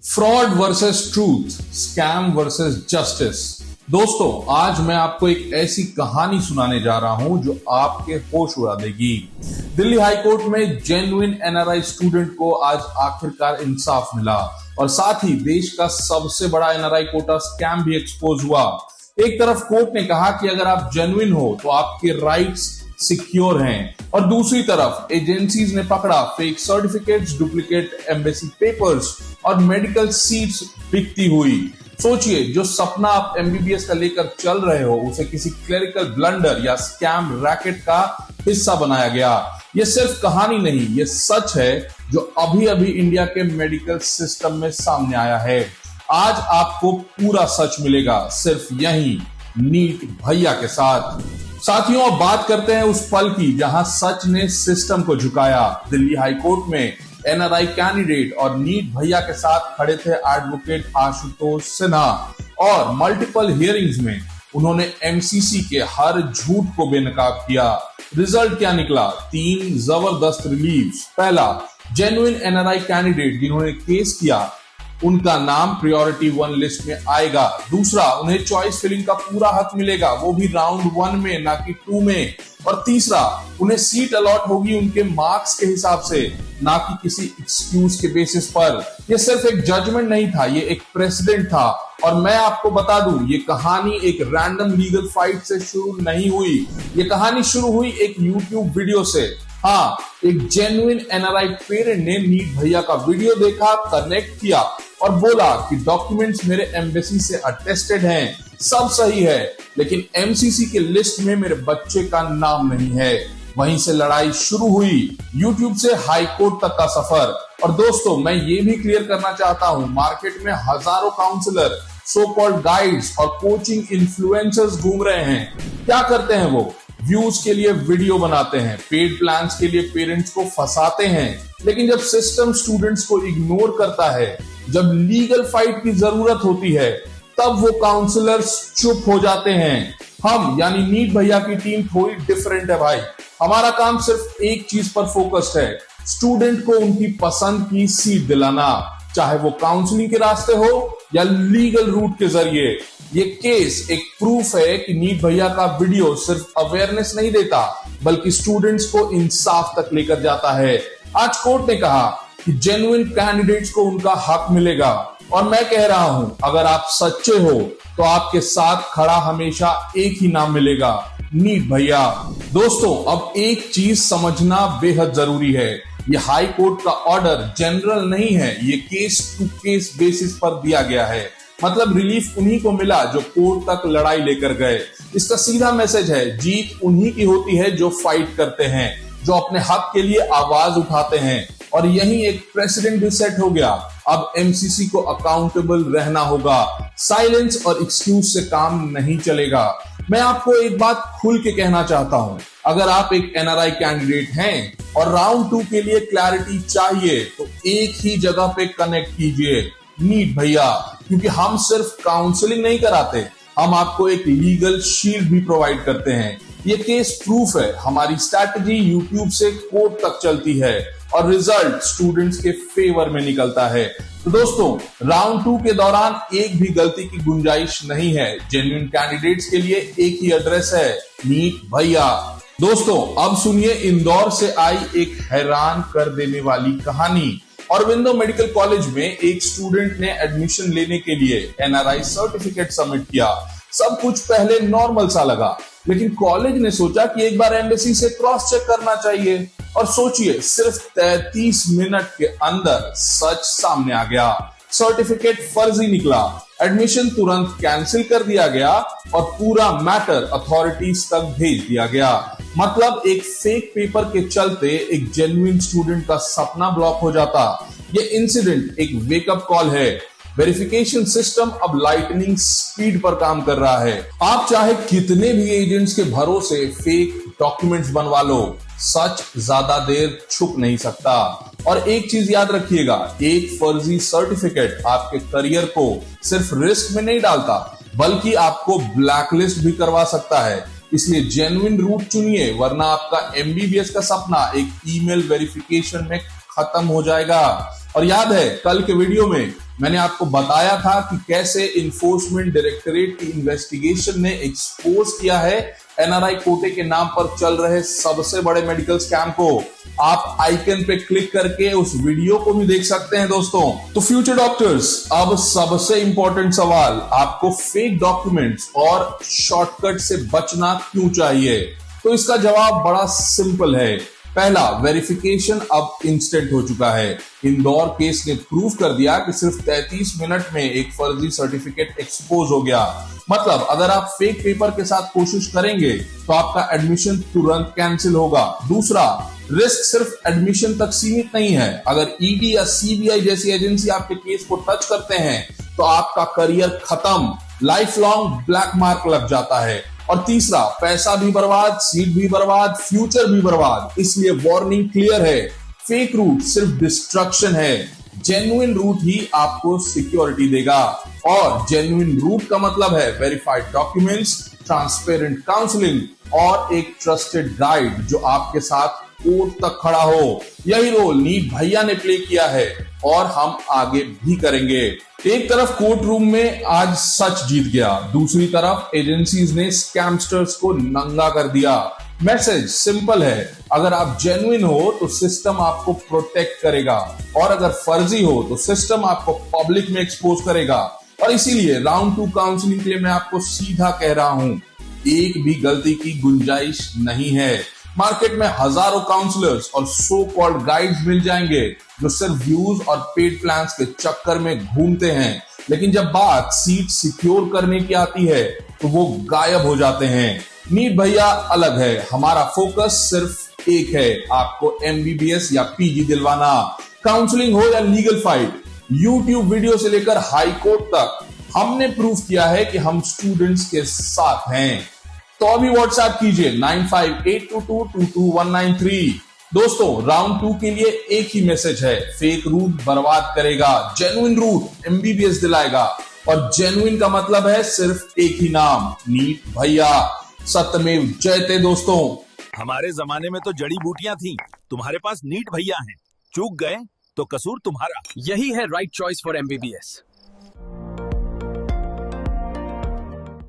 Fraud versus truth, scam versus justice. दोस्तों, आज मैं आपको एक ऐसी कहानी सुनाने जा रहा हूं जो आपके होश उड़ा देगी। दिल्ली हाई कोर्ट में जेन्युइन एनआरआई स्टूडेंट को आज आखिरकार इंसाफ मिला और साथ ही देश का सबसे बड़ा एनआरआई कोटा स्कैम भी एक्सपोज हुआ। एक तरफ कोर्ट ने कहा कि अगर आप जेन्युइन हो तो आपके राइट्स सिक्योर हैं, और दूसरी तरफ एजेंसीज ने पकड़ा fake certificates, duplicate embassy papers और मेडिकल सीट्स बिकती हुई। सोचिए, जो सपना आप एमबीबीएस का लेकर चल रहे हो उसे किसी क्लरिकल ब्लंडर या स्कैम रैकेट का हिस्सा बनाया गया। यह सिर्फ कहानी नहीं, यह सच है जो अभी अभी इंडिया के मेडिकल सिस्टम में सामने आया है। आज आपको पूरा सच मिलेगा सिर्फ यहीं नीट भैया के साथ। साथियों, अब बात करते हैं उस पल की जहां सच ने सिस्टम को झुकाया। दिल्ली हाई कोर्ट में एनआरआई कैंडिडेट और नीट भैया के साथ खड़े थे एडवोकेट आशुतोष सिन्हा, और मल्टीपल हियरिंग्स में उन्होंने एमसीसी के हर झूठ को बेनकाब किया। रिजल्ट क्या निकला? 3 जबरदस्त रिलीव्स। पहला, जेन्युइन एनआरआई कैंडिडेट जिन्होंने केस किया उनका नाम प्रायोरिटी 1 लिस्ट में आएगा। दूसरा, उन्हें चॉइस फिलिंग का पूरा हक मिलेगा, वो भी राउंड 1 में, ना कि 2 में। और तीसरा, उन्हें सीट अलॉट होगी उनके मार्क्स के हिसाब से, ना कि किसी एक्सक्यूज के बेसिस पर। यह सिर्फ एक जजमेंट नहीं था, ये एक प्रेसिडेंट था। और मैं आपको बता दूं, ये कहानी एक रैंडम लीगल फाइट से शुरू नहीं हुई। ये कहानी शुरू हुई एक यूट्यूब वीडियो से। हाँ, एक जेन्युइन एनआरआई पेरेंट ने नीट भैया का वीडियो देखा, कनेक्ट किया और बोला कि डॉक्यूमेंट्स मेरे एम्बेसी से अटेस्टेड हैं, सब सही है, लेकिन एमसीसी के लिस्ट में मेरे बच्चे का नाम नहीं है। वहीं से लड़ाई शुरू हुई, यूट्यूब से हाई कोर्ट तक का सफर। और दोस्तों, मैं ये भी क्लियर करना चाहता हूं, मार्केट में हजारों काउंसलर, सो कॉल्ड गाइड्स और कोचिंग इन्फ्लुएंसर्स घूम रहे हैं। क्या करते हैं वो? व्यूज के लिए वीडियो बनाते हैं, पेड प्लान्स के लिए पेरेंट्स को फंसाते हैं। लेकिन जब सिस्टम स्टूडेंट्स को इग्नोर करता है, जब लीगल फाइट की जरूरत होती है, तब वो काउंसलर्स चुप हो जाते हैं। हम यानी नीट भैया की टीम थोड़ी डिफरेंट है भाई। हमारा काम सिर्फ एक चीज पर फोकस्ड है, स्टूडेंट को उनकी पसंद की सीट दिलाना, चाहे वो काउंसलिंग के रास्ते हो या लीगल रूट के जरिए। ये केस एक प्रूफ है कि नीट भैया का वीडियो सिर्फ अवेयरनेस नहीं देता, बल्कि स्टूडेंट्स को इंसाफ तक लेकर जाता है। आज कोर्ट ने कहा कि जेन्युइन कैंडिडेट्स को उनका हक मिलेगा, और मैं कह रहा हूं, अगर आप सच्चे हो तो आपके साथ खड़ा हमेशा एक ही नाम मिलेगा, नीट भैया। दोस्तों, अब एक चीज समझना बेहद जरूरी है, ये हाई कोर्ट का ऑर्डर जनरल नहीं है, ये केस टू केस बेसिस पर दिया गया है। मतलब रिलीफ उन्हीं को मिला जो कोर्ट तक लड़ाई लेकर गए। इसका सीधा मैसेज है, जीत उन्हीं की होती है जो फाइट करते हैं, जो अपने हक के लिए आवाज उठाते हैं। और यही एक प्रेसिडेंट भी सेट हो गया। अब एमसीसी को अकाउंटेबल रहना होगा, साइलेंस और एक्सक्यूज से काम नहीं चलेगा। मैं आपको एक बात खुल के कहना चाहता हूं, अगर आप एक एनआरआई कैंडिडेट हैं और राउंड 2 के लिए क्लैरिटी चाहिए तो एक ही जगह पे कनेक्ट कीजिए, नीट भैया। क्योंकि हम सिर्फ काउंसलिंग नहीं कराते, हम आपको एक लीगल शील्ड भी प्रोवाइड करते हैं। ये केस प्रूफ है, हमारी स्ट्रैटेजी यूट्यूब से कोर्ट तक चलती है और रिजल्ट स्टूडेंट्स के फेवर में निकलता है। तो दोस्तों, राउंड 2 के दौरान एक भी गलती की गुंजाइश नहीं है। जेन्युइन कैंडिडेट्स के लिए एक ही एड्रेस है, नीट भैया। दोस्तों, अब सुनिए इंदौर से आई एक हैरान कर देने वाली कहानी। औरबिंदो मेडिकल कॉलेज में एक स्टूडेंट ने एडमिशन लेने के लिए एनआरआई सर्टिफिकेट सबमिट किया। सब कुछ पहले नॉर्मल सा लगा, लेकिन कॉलेज ने सोचा कि एक बार एम्बेसी से क्रॉस चेक करना चाहिए। और सोचिए, सिर्फ 33 मिनट के अंदर सच सामने आ गया। सर्टिफिकेट फर्जी निकला, एडमिशन तुरंत कैंसिल कर दिया गया और पूरा मैटर अथॉरिटीज तक भेज दिया गया। मतलब एक फेक पेपर के चलते एक जेन्युइन स्टूडेंट का सपना ब्लॉक हो जाता। ये इंसिडेंट एक वेकअप कॉल है। वेरिफिकेशन सिस्टम अब लाइटनिंग स्पीड पर काम कर रहा है। आप चाहे कितने भी एजेंट्स के भरोसे फेक डॉक्यूमेंट्स बनवा लो, सच ज्यादा देर छुप नहीं सकता। और एक चीज याद रखिएगा, एक फर्जी सर्टिफिकेट आपके करियर को सिर्फ रिस्क में नहीं डालता, बल्कि आपको ब्लैकलिस्ट भी करवा सकता है। इसलिए जेन्युइन रूट चुनिए, वरना आपका एमबीबीएस का सपना एक ईमेल वेरिफिकेशन में खत्म हो जाएगा। और याद है, कल के वीडियो में मैंने आपको बताया था कि कैसे इन्फोर्समेंट डायरेक्टरेट की इन्वेस्टिगेशन ने एक्सपोज किया है एनआरआई कोटे के नाम पर चल रहे सबसे बड़े मेडिकल स्कैम को। आप आइकन पे क्लिक करके उस वीडियो को भी देख सकते हैं दोस्तों। तो फ्यूचर डॉक्टर्स, अब सबसे इंपॉर्टेंट सवाल, आपको फेक डॉक्यूमेंट्स और शॉर्टकट से बचना क्यों चाहिए? तो इसका जवाब बड़ा सिंपल है। पहला, वेरिफिकेशन अब इंस्टेंट हो चुका है। इंदौर केस ने प्रूव कर दिया कि सिर्फ 33 मिनट में एक फर्जी सर्टिफिकेट एक्सपोज हो गया। मतलब अगर आप फेक पेपर के साथ कोशिश करेंगे तो आपका एडमिशन तुरंत कैंसिल होगा। दूसरा, रिस्क सिर्फ एडमिशन तक सीमित नहीं है। अगर ईडी या सीबीआई जैसी एजेंसी आपके केस को टच करते हैं तो आपका करियर खत्म, लाइफ लॉन्ग ब्लैक मार्क लग जाता है। और तीसरा, पैसा भी बर्बाद, सीट भी बर्बाद, फ्यूचर भी बर्बाद। इसलिए वार्निंग क्लियर है, फेक रूट सिर्फ डिस्ट्रक्शन है, जेन्युइन रूट ही आपको सिक्योरिटी देगा। और जेन्युइन रूट का मतलब है वेरीफाइड डॉक्यूमेंट्स, ट्रांसपेरेंट काउंसलिंग और एक ट्रस्टेड गाइड जो आपके साथ कोर्ट तक खड़ा हो। यही रोल नीट भैया ने प्ले किया है और हम आगे भी करेंगे। एक तरफ कोर्ट रूम में आज सच जीत गया, दूसरी तरफ एजेंसीज ने स्कैमस्टर्स को नंगा कर दिया। मैसेज सिंपल है, अगर आप जेन्युइन हो तो सिस्टम आपको प्रोटेक्ट करेगा, और अगर फर्जी हो तो सिस्टम आपको पब्लिक में एक्सपोज करेगा। और इसीलिए राउंड 2 काउंसलिंग के लिए मैं आपको सीधा कह रहा हूं, एक भी गलती की गुंजाइश नहीं है। मार्केट में हजारों काउंसलर्स और सो कॉल्ड गाइड्स मिल जाएंगे जो सिर्फ व्यूज और पेड प्लान्स के चक्कर में घूमते हैं, लेकिन जब बात सीट सिक्योर करने की आती है तो वो गायब हो जाते हैं। नीट भैया अलग है, हमारा फोकस सिर्फ एक है, आपको एमबीबीएस या पीजी दिलवाना। काउंसलिंग हो या लीगल फाइट, यूट्यूब वीडियो से लेकर हाई कोर्ट तक, हमने प्रूव किया है कि हम स्टूडेंट्स के साथ हैं। तो अभी व्हाट्सएप कीजिए 9582222193। दोस्तों, राउंड 2 के लिए एक ही मैसेज है, फेक रूट बर्बाद करेगा, जेन्युइन रूट एमबीबीएस दिलाएगा। और जेन्युइन का मतलब है सिर्फ एक ही नाम, नीट भैया। सत्यमेव जयते दोस्तों। हमारे जमाने में तो जड़ी बूटियां थी, तुम्हारे पास नीट भैया हैं। चूक गए तो कसूर तुम्हारा। यही है राइट चॉइस फॉर एमबीबीएस।